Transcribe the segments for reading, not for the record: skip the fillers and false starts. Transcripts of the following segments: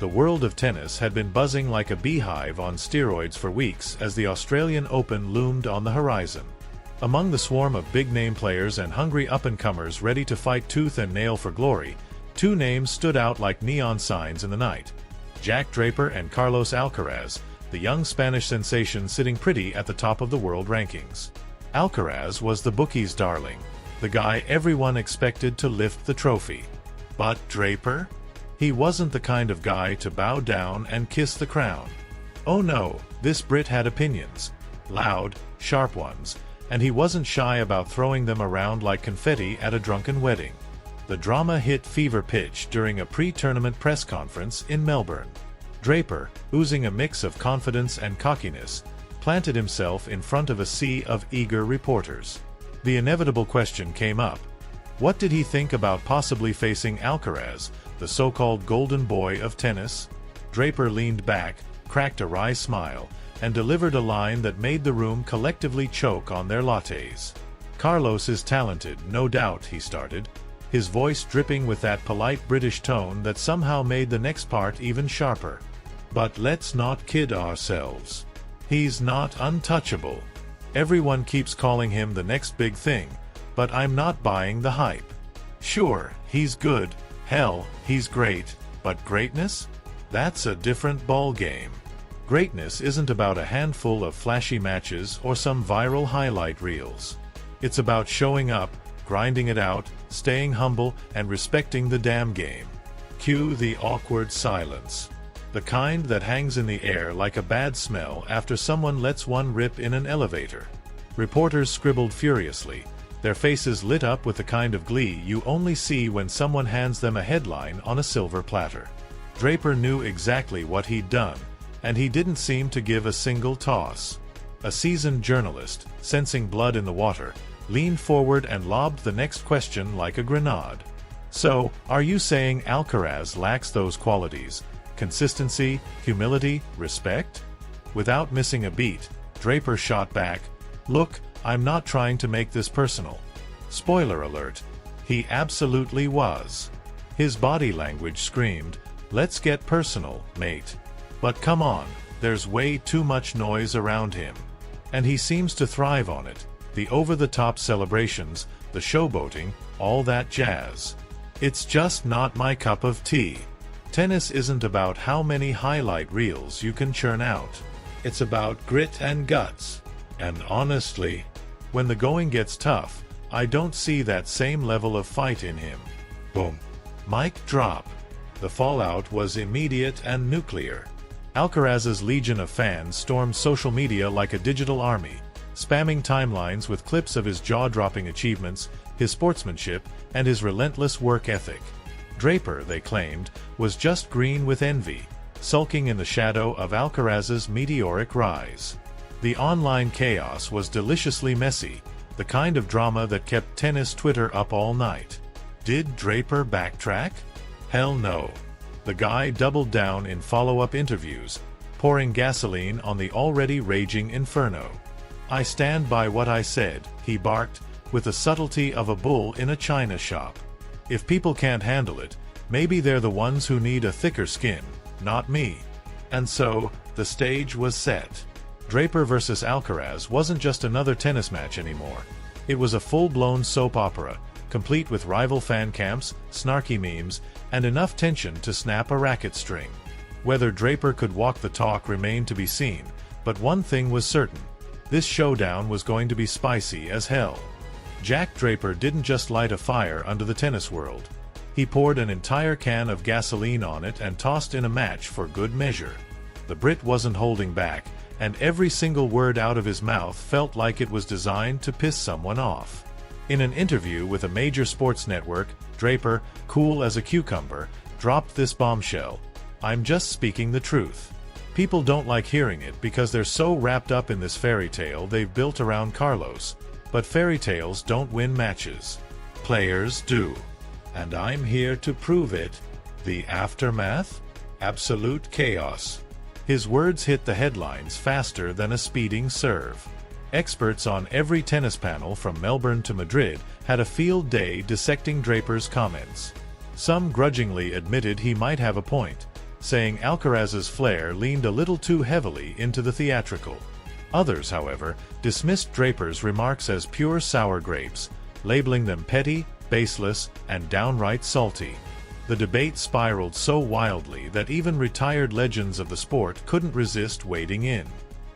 The world of tennis had been buzzing like a beehive on steroids for weeks as the Australian Open loomed on the horizon. Among the swarm of big-name players and hungry up-and-comers ready to fight tooth and nail for glory, two names stood out like neon signs in the night: Jack Draper and Carlos Alcaraz, the young Spanish sensation sitting pretty at the top of the world rankings. Alcaraz was the bookies' darling, the guy everyone expected to lift the trophy. But Draper? He wasn't the kind of guy to bow down and kiss the crown. Oh no, this Brit had opinions. Loud, sharp ones, and he wasn't shy about throwing them around like confetti at a drunken wedding. The drama hit fever pitch during a pre-tournament press conference in Melbourne. Draper, oozing a mix of confidence and cockiness, planted himself in front of a sea of eager reporters. The inevitable question came up. What did he think about possibly facing Alcaraz, the so-called golden boy of tennis? Draper leaned back, cracked a wry smile, and delivered a line that made the room collectively choke on their lattes. "Carlos is talented, no doubt," he started, his voice dripping with that polite British tone that somehow made the next part even sharper. "But let's not kid ourselves. He's not untouchable. Everyone keeps calling him the next big thing, but I'm not buying the hype. Sure, he's good, hell, he's great, but greatness? That's a different ballgame. Greatness isn't about a handful of flashy matches or some viral highlight reels. It's about showing up, grinding it out, staying humble, and respecting the damn game." Cue the awkward silence. The kind that hangs in the air like a bad smell after someone lets one rip in an elevator. Reporters scribbled furiously, their faces lit up with the kind of glee you only see when someone hands them a headline on a silver platter. Draper knew exactly what he'd done, and he didn't seem to give a single toss. A seasoned journalist, sensing blood in the water, leaned forward and lobbed the next question like a grenade. "So, are you saying Alcaraz lacks those qualities? Consistency, humility, respect?" Without missing a beat, Draper shot back, "Look, I'm not trying to make this personal. Spoiler alert, he absolutely was. His body language screamed, 'Let's get personal, mate.' But come on, there's way too much noise around him. And he seems to thrive on it. The over-the-top celebrations, the showboating, all that jazz. It's just not my cup of tea. Tennis isn't about how many highlight reels you can churn out. It's about grit and guts. And honestly, when the going gets tough, I don't see that same level of fight in him." Boom. Mic drop. The fallout was immediate and nuclear. Alcaraz's legion of fans stormed social media like a digital army, spamming timelines with clips of his jaw-dropping achievements, his sportsmanship, and his relentless work ethic. Draper, they claimed, was just green with envy, sulking in the shadow of Alcaraz's meteoric rise. The online chaos was deliciously messy, the kind of drama that kept tennis Twitter up all night. Did Draper backtrack? Hell no. The guy doubled down in follow-up interviews, pouring gasoline on the already raging inferno. "I stand by what I said," he barked, with the subtlety of a bull in a china shop. "If people can't handle it, maybe they're the ones who need a thicker skin, not me." And so, the stage was set. Draper versus Alcaraz wasn't just another tennis match anymore. It was a full-blown soap opera, complete with rival fan camps, snarky memes, and enough tension to snap a racket string. Whether Draper could walk the talk remained to be seen, but one thing was certain: this showdown was going to be spicy as hell. Jack Draper didn't just light a fire under the tennis world. He poured an entire can of gasoline on it and tossed in a match for good measure. The Brit wasn't holding back, and every single word out of his mouth felt like it was designed to piss someone off. In an interview with a major sports network, Draper, cool as a cucumber, dropped this bombshell: "I'm just speaking the truth. People don't like hearing it because they're so wrapped up in this fairy tale they've built around Carlos. But fairy tales don't win matches. Players do. And I'm here to prove it." The aftermath? Absolute chaos. His words hit the headlines faster than a speeding serve. Experts on every tennis panel from Melbourne to Madrid had a field day dissecting Draper's comments. Some grudgingly admitted he might have a point, saying Alcaraz's flair leaned a little too heavily into the theatrical. Others, however, dismissed Draper's remarks as pure sour grapes, labeling them petty, baseless, and downright salty. The debate spiraled so wildly that even retired legends of the sport couldn't resist wading in.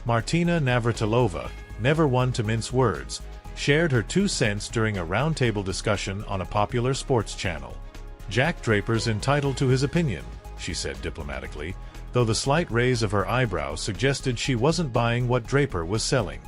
Martina Navratilova, never one to mince words, shared her 2 cents during a roundtable discussion on a popular sports channel. "Jack Draper's entitled to his opinion," she said diplomatically, though the slight raise of her eyebrow suggested she wasn't buying what Draper was selling.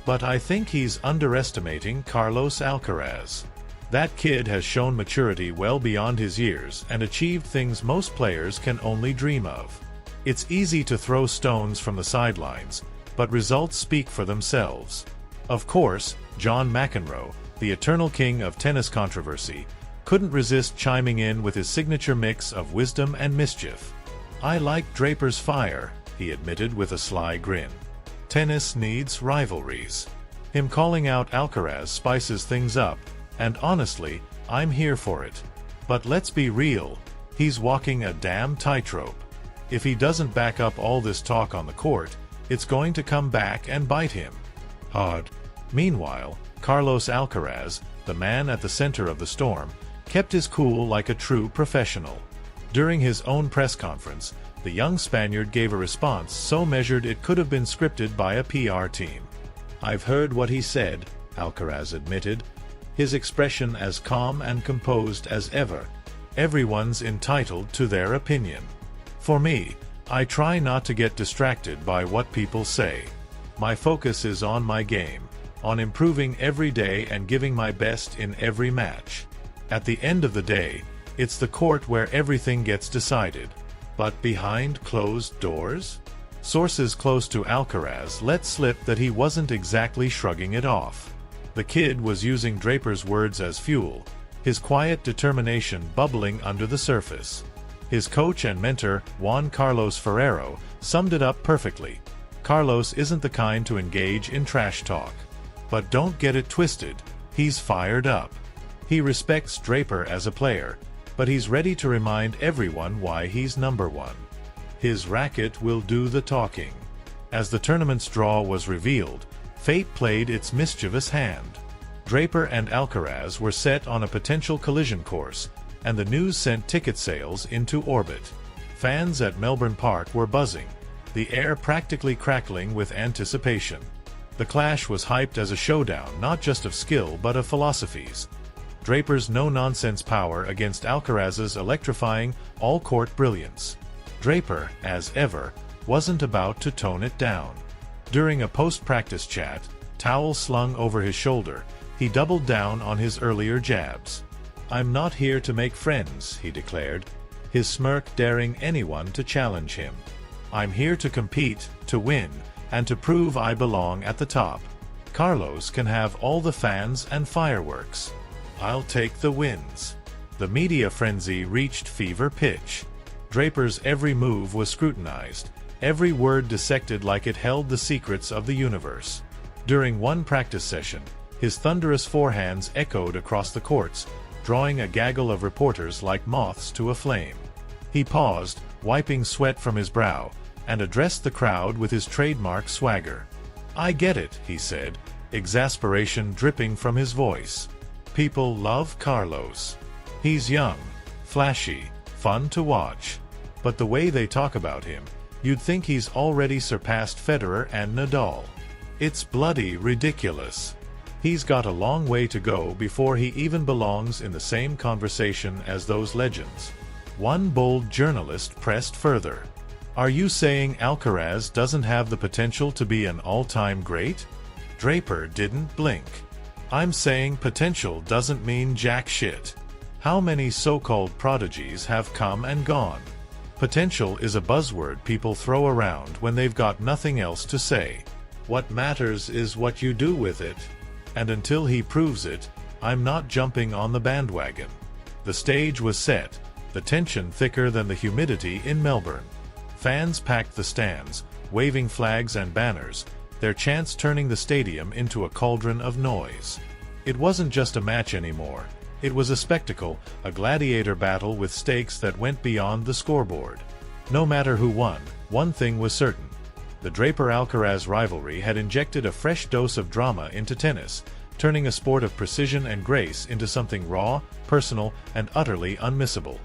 "But I think he's underestimating Carlos Alcaraz. That kid has shown maturity well beyond his years and achieved things most players can only dream of. It's easy to throw stones from the sidelines, but results speak for themselves." Of course, John McEnroe, the eternal king of tennis controversy, couldn't resist chiming in with his signature mix of wisdom and mischief. "I like Draper's fire," he admitted with a sly grin. "Tennis needs rivalries. Him calling out Alcaraz spices things up, and honestly, I'm here for it. But let's be real, he's walking a damn tightrope. If he doesn't back up all this talk on the court, it's going to come back and bite him hard." Meanwhile, Carlos Alcaraz, the man at the center of the storm, kept his cool like a true professional. During his own press conference, the young Spaniard gave a response so measured it could have been scripted by a PR team. "I've heard what he said," Alcaraz admitted, his expression as calm and composed as ever. "Everyone's entitled to their opinion. For me, I try not to get distracted by what people say. My focus is on my game, on improving every day and giving my best in every match. At the end of the day, it's the court where everything gets decided. But behind closed doors?" Sources close to Alcaraz let slip that he wasn't exactly shrugging it off. The kid was using Draper's words as fuel, his quiet determination bubbling under the surface. His coach and mentor, Juan Carlos Ferrero, summed it up perfectly. "Carlos isn't the kind to engage in trash talk. But don't get it twisted, he's fired up. He respects Draper as a player, but he's ready to remind everyone why he's number one. His racket will do the talking." As the tournament's draw was revealed, fate played its mischievous hand. Draper and Alcaraz were set on a potential collision course, and the news sent ticket sales into orbit. Fans at Melbourne Park were buzzing, the air practically crackling with anticipation. The clash was hyped as a showdown not just of skill but of philosophies. Draper's no-nonsense power against Alcaraz's electrifying, all-court brilliance. Draper, as ever, wasn't about to tone it down. During a post-practice chat, towel slung over his shoulder, he doubled down on his earlier jabs. "I'm not here to make friends," he declared, his smirk daring anyone to challenge him. "I'm here to compete, to win, and to prove I belong at the top. Carlos can have all the fans and fireworks. I'll take the wins." The media frenzy reached fever pitch. Draper's every move was scrutinized, every word dissected like it held the secrets of the universe. During one practice session, his thunderous forehands echoed across the courts, drawing a gaggle of reporters like moths to a flame. He paused, wiping sweat from his brow, and addressed the crowd with his trademark swagger. "I get it," he said, exasperation dripping from his voice. "People love Carlos. He's young, flashy, fun to watch. But the way they talk about him, you'd think he's already surpassed Federer and Nadal. It's bloody ridiculous. He's got a long way to go before he even belongs in the same conversation as those legends." One bold journalist pressed further. "Are you saying Alcaraz doesn't have the potential to be an all-time great?" Draper didn't blink. "I'm saying potential doesn't mean jack shit. How many so-called prodigies have come and gone? Potential is a buzzword people throw around when they've got nothing else to say. What matters is what you do with it. And until he proves it, I'm not jumping on the bandwagon." The stage was set, the tension thicker than the humidity in Melbourne. Fans packed the stands, waving flags and banners, their chants turning the stadium into a cauldron of noise. It wasn't just a match anymore. It was a spectacle, a gladiator battle with stakes that went beyond the scoreboard. No matter who won, one thing was certain. The Draper-Alcaraz rivalry had injected a fresh dose of drama into tennis, turning a sport of precision and grace into something raw, personal, and utterly unmissable.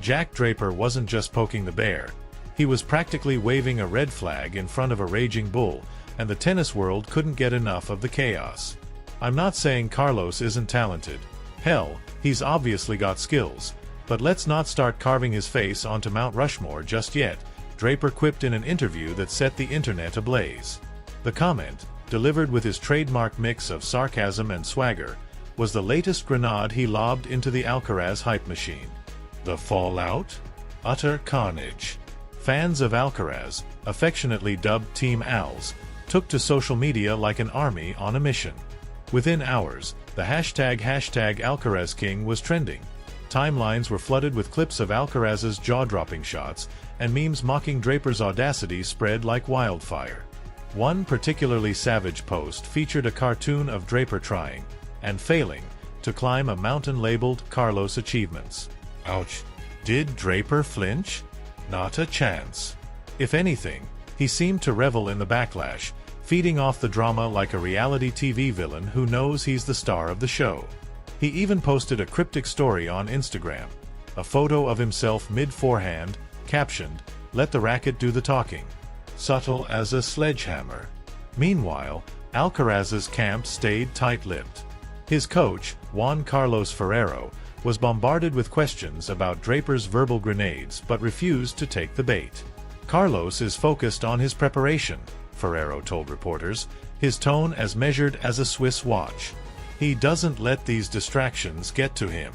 Jack Draper wasn't just poking the bear. He was practically waving a red flag in front of a raging bull, and the tennis world couldn't get enough of the chaos. I'm not saying Carlos isn't talented. Hell, he's obviously got skills. But let's not start carving his face onto Mount Rushmore just yet, Draper quipped in an interview that set the internet ablaze. The comment, delivered with his trademark mix of sarcasm and swagger, was the latest grenade he lobbed into the Alcaraz hype machine. The fallout? Utter carnage. Fans of Alcaraz, affectionately dubbed Team Als, took to social media like an army on a mission. Within hours, the hashtag #AlcarazKing was trending. Timelines were flooded with clips of Alcaraz's jaw-dropping shots, and memes mocking Draper's audacity spread like wildfire. One particularly savage post featured a cartoon of Draper trying, and failing, to climb a mountain labeled Carlos Achievements. Ouch. Did Draper flinch? Not a chance. If anything, he seemed to revel in the backlash, feeding off the drama like a reality TV villain who knows he's the star of the show. He even posted a cryptic story on Instagram, a photo of himself mid-forehand, captioned, "Let the racket do the talking." Subtle as a sledgehammer. Meanwhile, Alcaraz's camp stayed tight-lipped. His coach, Juan Carlos Ferrero, was bombarded with questions about Draper's verbal grenades but refused to take the bait. Carlos is focused on his preparation, Ferrero told reporters, his tone as measured as a Swiss watch. He doesn't let these distractions get to him.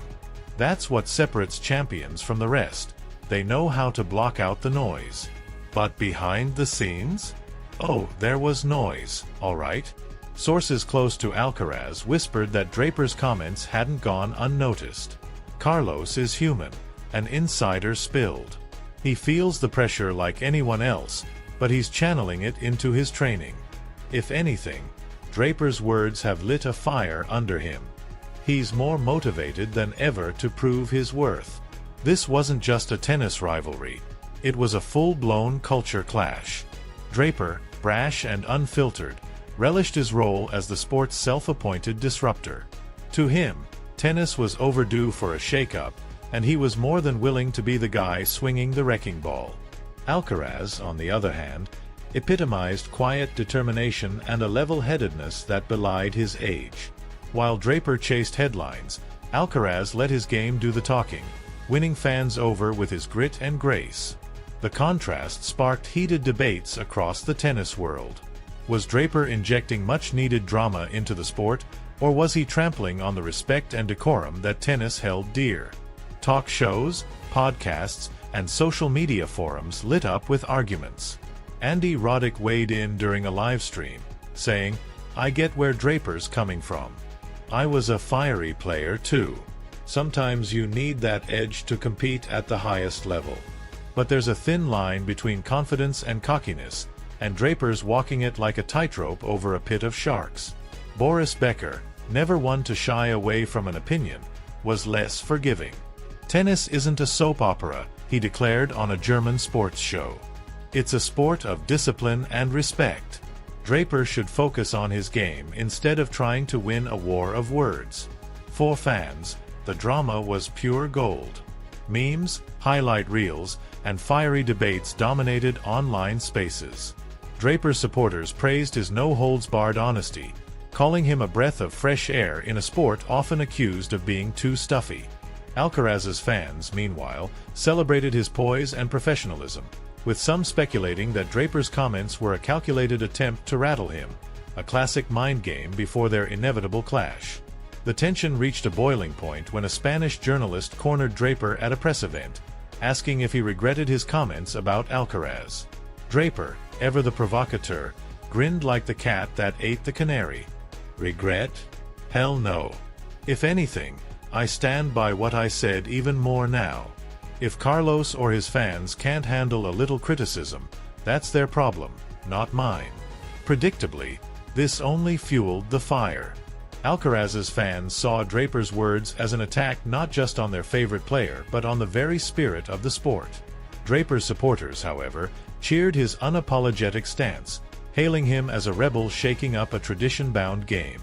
That's what separates champions from the rest. They know how to block out the noise. But behind the scenes? Oh, there was noise, all right. Sources close to Alcaraz whispered that Draper's comments hadn't gone unnoticed. Carlos is human, an insider spilled. He feels the pressure like anyone else, but he's channeling it into his training. If anything, Draper's words have lit a fire under him. He's more motivated than ever to prove his worth. This wasn't just a tennis rivalry. It was a full-blown culture clash. Draper, brash and unfiltered, relished his role as the sport's self-appointed disruptor. To him, tennis was overdue for a shake-up, and he was more than willing to be the guy swinging the wrecking ball. Alcaraz, on the other hand, epitomized quiet determination and a level-headedness that belied his age. While Draper chased headlines, Alcaraz let his game do the talking, winning fans over with his grit and grace. The contrast sparked heated debates across the tennis world. Was Draper injecting much-needed drama into the sport, or was he trampling on the respect and decorum that tennis held dear? Talk shows, podcasts, and social media forums lit up with arguments. Andy Roddick weighed in during a live stream, saying, "I get where Draper's coming from. I was a fiery player too. Sometimes you need that edge to compete at the highest level. But there's a thin line between confidence and cockiness, and Draper's walking it like a tightrope over a pit of sharks." Boris Becker, never one to shy away from an opinion, was less forgiving. "Tennis isn't a soap opera," he declared on a German sports show. "It's a sport of discipline and respect. Draper should focus on his game instead of trying to win a war of words." For fans, the drama was pure gold. Memes, highlight reels, and fiery debates dominated online spaces. Draper supporters praised his no-holds-barred honesty, calling him a breath of fresh air in a sport often accused of being too stuffy. Alcaraz's fans, meanwhile, celebrated his poise and professionalism, with some speculating that Draper's comments were a calculated attempt to rattle him, a classic mind game before their inevitable clash. The tension reached a boiling point when a Spanish journalist cornered Draper at a press event, asking if he regretted his comments about Alcaraz. Draper, ever the provocateur, grinned like the cat that ate the canary. Regret? Hell no. If anything, I stand by what I said even more now. If Carlos or his fans can't handle a little criticism, that's their problem, not mine. Predictably, this only fueled the fire. Alcaraz's fans saw Draper's words as an attack not just on their favorite player but on the very spirit of the sport. Draper's supporters, however, cheered his unapologetic stance, hailing him as a rebel shaking up a tradition-bound game.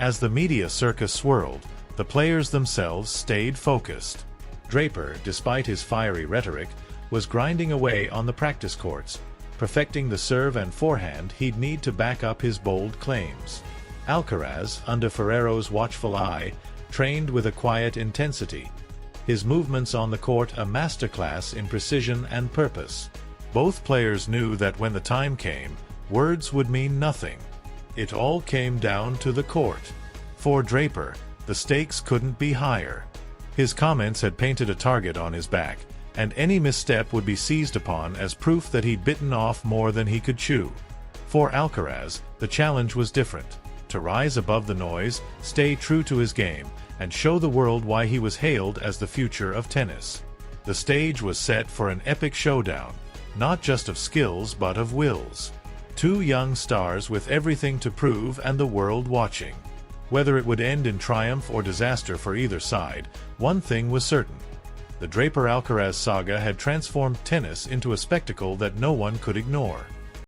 As the media circus swirled, the players themselves stayed focused. Draper, despite his fiery rhetoric, was grinding away on the practice courts, perfecting the serve and forehand he'd need to back up his bold claims. Alcaraz, under Ferrero's watchful eye, trained with a quiet intensity, his movements on the court a masterclass in precision and purpose. Both players knew that when the time came, words would mean nothing. It all came down to the court. For Draper, the stakes couldn't be higher. His comments had painted a target on his back, and any misstep would be seized upon as proof that he'd bitten off more than he could chew. For Alcaraz, the challenge was different: to rise above the noise, stay true to his game, and show the world why he was hailed as the future of tennis. The stage was set for an epic showdown, not just of skills but of wills. Two young stars with everything to prove and the world watching. Whether it would end in triumph or disaster for either side, one thing was certain: the Draper-Alcaraz saga had transformed tennis into a spectacle that no one could ignore.